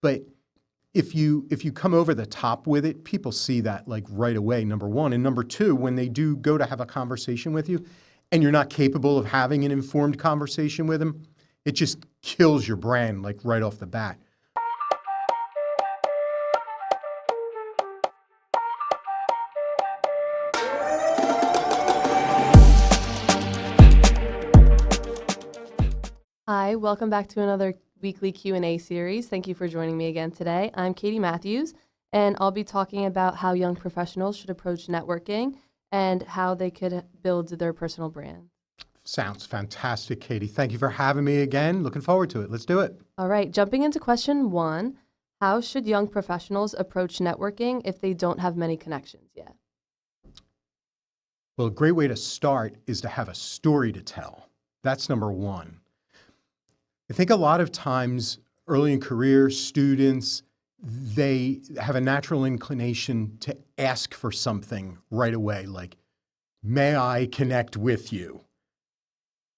But if you come over the top with it, people see that like right away, number one. And number two, when they do go to have a conversation with you and you're not capable of having an informed conversation with them, it just kills your brand like right off the bat. Hi, welcome back to another weekly Q&A series. Thank you for joining me again today. I'm Katie Matthews, and I'll be talking about how young professionals should approach networking and how they could build their personal brand. Sounds fantastic, Katie. Thank you for having me again. Looking forward to it. Let's do it. All right, jumping into question one, how should young professionals approach networking if they don't have many connections yet? Well, a great way to start is to have a story to tell. That's number one. I think a lot of times early in career, students, they have a natural inclination to ask for something right away, like, may I connect with you?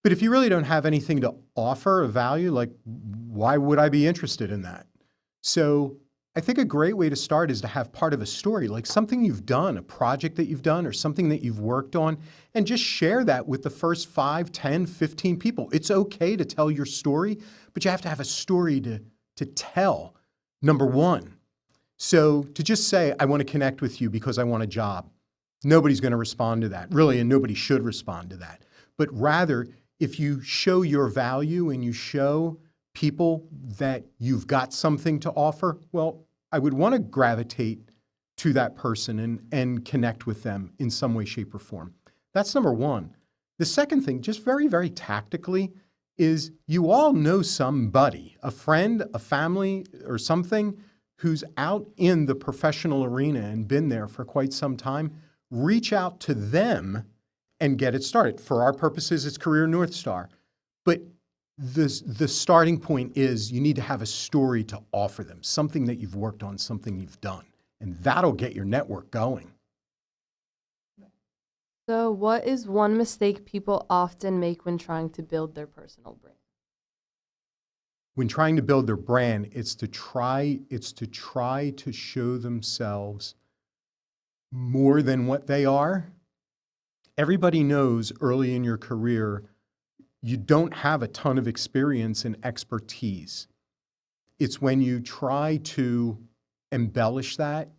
But if you really don't have anything to offer of value, like, why would I be interested in that? So I think a great way to start is to have part of a story, like something you've done, a project that you've done or something that you've worked on, and just share that with the first 5, 10, 15 people. It's okay to tell your story, but you have to have a story to tell, number one. So to just say, I want to connect with you because I want a job, nobody's going to respond to that, really, and nobody should respond to that. But rather, if you show your value and you show people that you've got something to offer, well, I would want to gravitate to that person and connect with them in some way, shape, or form. That's number one. The second thing, just very, very tactically, is you all know somebody, a friend, a family, or something who's out in the professional arena and been there for quite some time. Reach out to them and get it started. For our purposes, it's Career Northstar. But the starting point is you need to have a story to offer them, something that you've worked on, something you've done, and that'll get your network going. So what is one mistake people often make when trying to build their personal brand? When trying to build their brand, it's to try to show themselves more than what they are. Everybody knows early in your career, you don't have a ton of experience and expertise. It's when you try to embellish that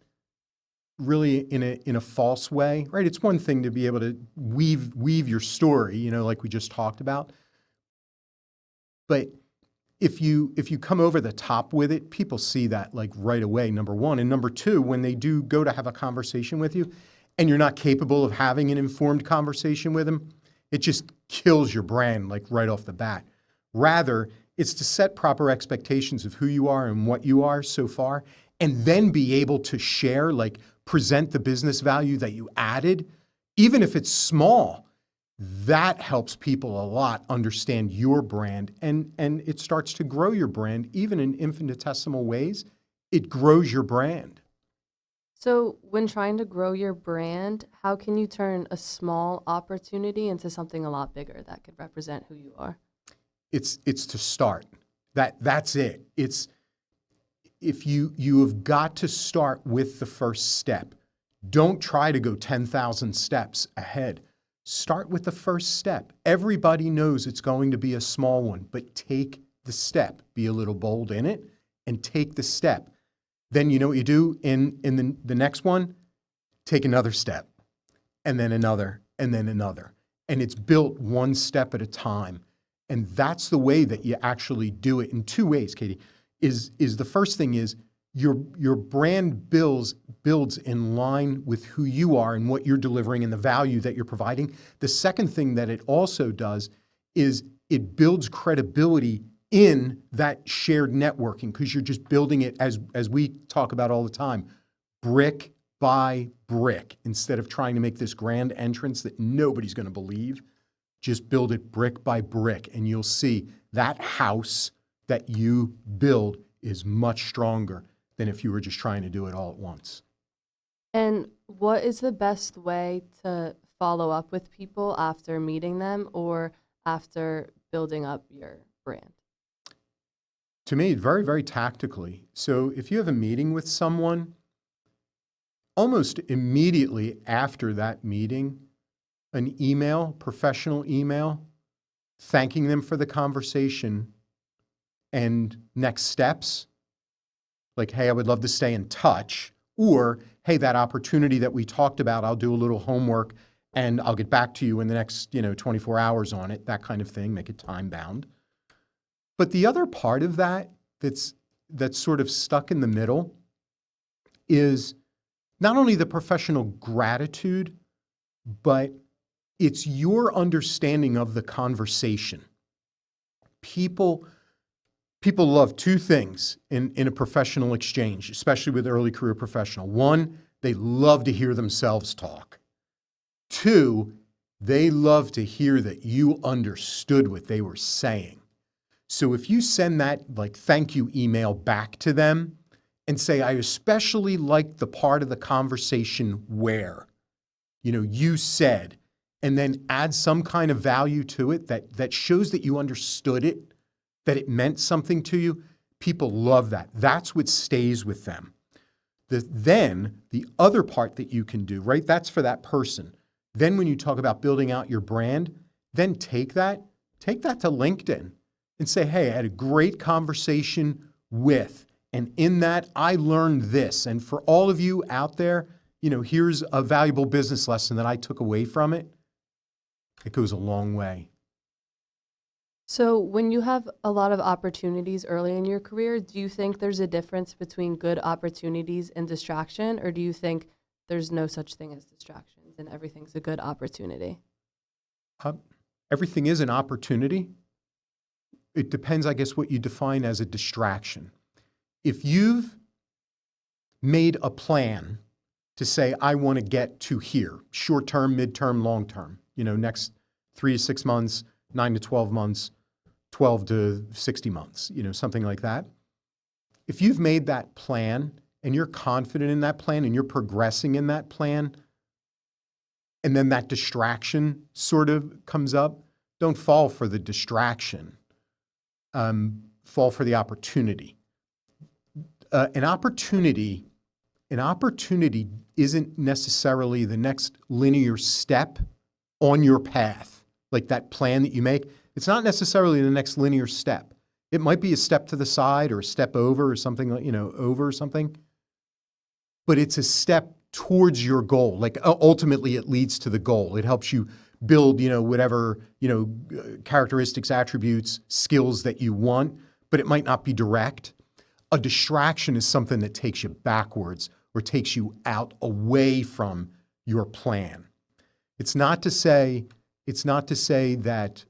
really in a false way, right? It's one thing to be able to weave your story, like we just talked about. But if you come over the top with it, people see that like right away, number one. And number two, when they do go to have a conversation with you and you're not capable of having an informed conversation with them, it just kills your brand like right off the bat. Rather, it's to set proper expectations of who you are and what you are so far, and then be able to share, like present the business value that you added, even if it's small. That helps people a lot understand your brand, and it starts to grow your brand, even in infinitesimal ways. It grows your brand. So when trying to grow your brand, how can you turn a small opportunity into something a lot bigger that could represent who you are? It's to start. That's it. It's if you have got to start with the first step. Don't try to go 10,000 steps ahead. Start with the first step. Everybody knows it's going to be a small one, but take the step. Be a little bold in it and take the step. Then you know what you do in the next one? Take another step, and then another, and then another. And it's built one step at a time. And that's the way that you actually do it in two ways, Katie. Is the first thing is your brand builds in line with who you are and what you're delivering and the value that you're providing. The second thing that it also does is it builds credibility in that shared networking, because you're just building it, as we talk about all the time, brick by brick. Instead of trying to make this grand entrance that nobody's going to believe, just build it brick by brick, and you'll see that house that you build is much stronger than if you were just trying to do it all at once. And what is the best way to follow up with people after meeting them or after building up your brand? To me, very, very tactically. So if you have a meeting with someone, almost immediately after that meeting, an email, professional email, thanking them for the conversation and next steps, like, hey, I would love to stay in touch, or, hey, that opportunity that we talked about, I'll do a little homework and I'll get back to you in the next, 24 hours on it, that kind of thing, make it time bound. But the other part of that that's sort of stuck in the middle is not only the professional gratitude, but it's your understanding of the conversation. People love two things in a professional exchange, especially with early career professional. One, they love to hear themselves talk. Two, they love to hear that you understood what they were saying. So if you send that thank you email back to them and say, I especially like the part of the conversation where, you said, and then add some kind of value to it that shows that you understood it, that it meant something to you, people love that. That's what stays with them. Then the other part that you can do, right? That's for that person. Then when you talk about building out your brand, then take that to LinkedIn and say, hey, I had a great conversation with, and in that I learned this. And for all of you out there, here's a valuable business lesson that I took away from it. It goes a long way. So when you have a lot of opportunities early in your career, do you think there's a difference between good opportunities and distraction, or do you think there's no such thing as distractions and everything's a good opportunity? Everything is an opportunity. It depends, I guess, what you define as a distraction. If you've made a plan to say, I want to get to here, short term, midterm, long term, next 3 to 6 months, 9 to 12 months, 12 to 60 months, something like that. If you've made that plan and you're confident in that plan and you're progressing in that plan, and then that distraction sort of comes up, don't fall for the distraction. Fall for the opportunity. An opportunity isn't necessarily the next linear step on your path, like that plan that you make. It's not necessarily the next linear step. It might be a step to the side or a step over or something, over or something. But it's a step towards your goal. Like ultimately it leads to the goal. It helps you build, whatever, characteristics, attributes, skills that you want, but it might not be direct. A distraction is something that takes you backwards or takes you out away from your plan. It's not to say that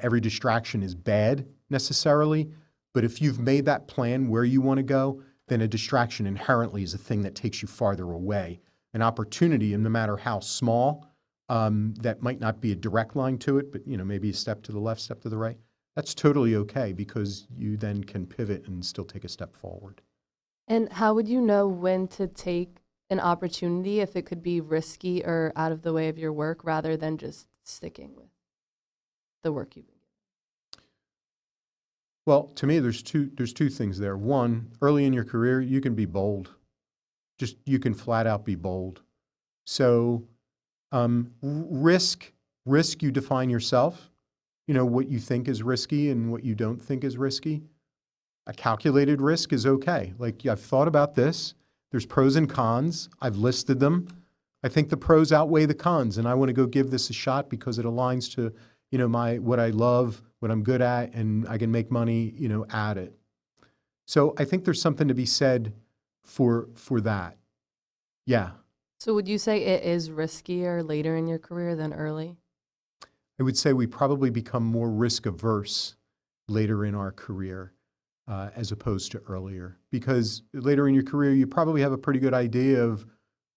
every distraction is bad necessarily, but if you've made that plan where you want to go, then a distraction inherently is a thing that takes you farther away. An opportunity, and no matter how small, that might not be a direct line to it, but maybe a step to the left, step to the right. That's totally okay because you then can pivot and still take a step forward. And how would you know when to take an opportunity if it could be risky or out of the way of your work rather than just sticking with the work you've been doing? Well, to me, there's two things there. One, early in your career, you can be bold. You can flat out be bold. So risk, you define yourself, what you think is risky and what you don't think is risky. A calculated risk is okay. Like, I've thought about this. There's pros and cons. I've listed them. I think the pros outweigh the cons, and I want to go give this a shot because it aligns to, what I love, what I'm good at, and I can make money, at it. So I think there's something to be said for that. Yeah. So would you say it is riskier later in your career than early? I would say we probably become more risk averse later in our career as opposed to earlier. Because later in your career, you probably have a pretty good idea of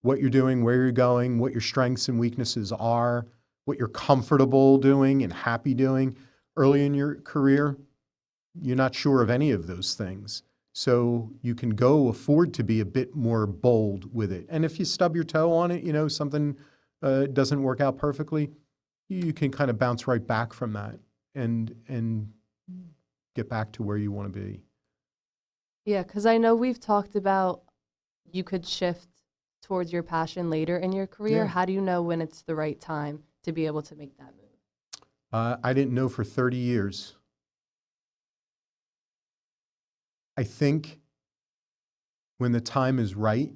what you're doing, where you're going, what your strengths and weaknesses are, what you're comfortable doing and happy doing. Early in your career, you're not sure of any of those things. So you can afford to be a bit more bold with it. And if you stub your toe on it, something doesn't work out perfectly, you can kind of bounce right back from that and get back to where you want to be. Yeah, because I know we've talked about you could shift towards your passion later in your career. Yeah. How do you know when it's the right time to be able to make that move? I didn't know for 30 years. I think when the time is right,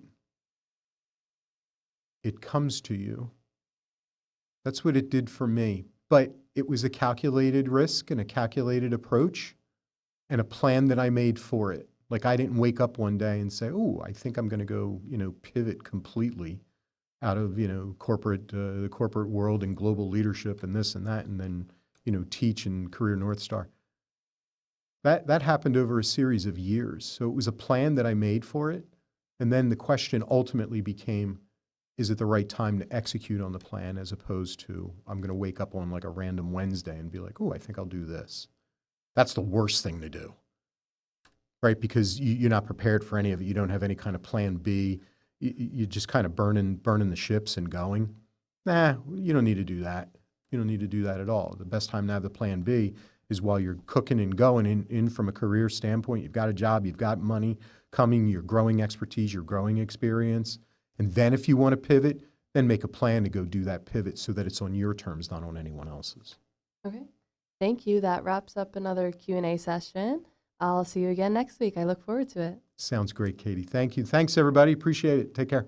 it comes to you. That's what it did for me. But it was a calculated risk and a calculated approach and a plan that I made for it. Like I didn't wake up one day and say, "Oh, I think I'm going to go, pivot completely out of, the corporate world and global leadership and this and that, and then, teach in Career Northstar." That happened over a series of years. So it was a plan that I made for it. And then the question ultimately became, is it the right time to execute on the plan as opposed to I'm going to wake up on like a random Wednesday and be like, "Oh, I think I'll do this." That's the worst thing to do, right? Because you're not prepared for any of it. You don't have any kind of plan B. You're just kind of burning the ships and going. Nah, you don't need to do that. You don't need to do that at all. The best time to have the plan B is while you're cooking and going in from a career standpoint. You've got a job, you've got money coming, you're growing expertise, you're growing experience. And then if you want to pivot, then make a plan to go do that pivot so that it's on your terms, not on anyone else's. Okay. Thank you. That wraps up another Q&A session. I'll see you again next week. I look forward to it. Sounds great, Katie. Thank you. Thanks, everybody. Appreciate it. Take care.